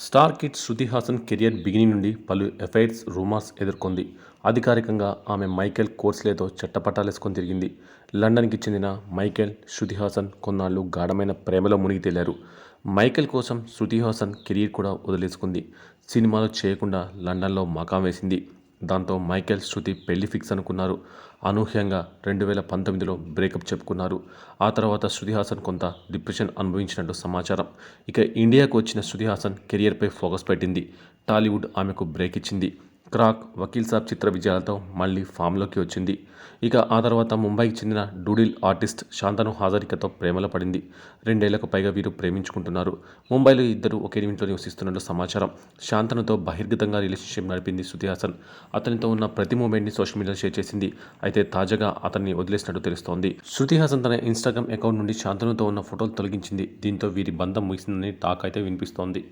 Star kid Shruti Haasan career beginning నుండి పలు affairs, rumours ఎదుర్కొంది. అధికారికంగా ఆమె మైకేల్ కోర్స్లేతో చట్టపట్టాలేసుకొని తిరిగింది. లండన్కి చెందిన మైకేల్, శృతి హాసన్ కొన్నాళ్లు గాఢమైన ప్రేమలో మునిగి తేలారు. మైకేల్ కోసం శృతి హాసన్ కెరీర్ కూడా వదిలేసుకుంది. సినిమాలు చేయకుండా లండన్లో మకాం వేసింది. దాంతో మైకేల్, శృతి పెళ్లి ఫిక్స్ అనుకున్నారు. అనూహ్యంగా 2019లో బ్రేకప్ చెప్పుకున్నారు. ఆ తర్వాత శృతి హాసన్ కొంత డిప్రెషన్ అనుభవించినట్టు సమాచారం. ఇక ఇండియాకు వచ్చిన శృతి హాసన్ కెరియర్పై ఫోకస్ పెట్టింది. టాలీవుడ్ ఆమెకు బ్రేక్ ఇచ్చింది. క్రాక్, వకీల్ సాబ్ చిత్ర విజయాలతో మళ్లీ ఫామ్లోకి వచ్చింది. ఇక ఆ తర్వాత ముంబైకి చెందిన డూడిల్ ఆర్టిస్ట్ శాంతను హాజరికతో ప్రేమలో పడింది. 2 ఏళ్లకు పైగా వీరు ప్రేమించుకుంటున్నారు. ముంబైలో ఇద్దరు ఒకే ఇంట్లో నివసిస్తున్నట్టు సమాచారం. శాంతనుతో బహిర్గతంగా రిలేషన్షిప్ నడిపింది శృతి హాసన్. అతనితో ఉన్న ప్రతి మూమెంట్ని సోషల్ మీడియాలో షేర్ చేసింది. అయితే తాజాగా అతన్ని వదిలేసినట్టు తెలుస్తోంది. శృతి హాసన్ తన ఇన్స్టాగ్రామ్ అకౌంట్ నుండి శాంతనుతో ఉన్న ఫోటోలు తొలగించింది. దీంతో వీరి బంధం ముగిసిందని టాక్ అయితే వినిపిస్తోంది.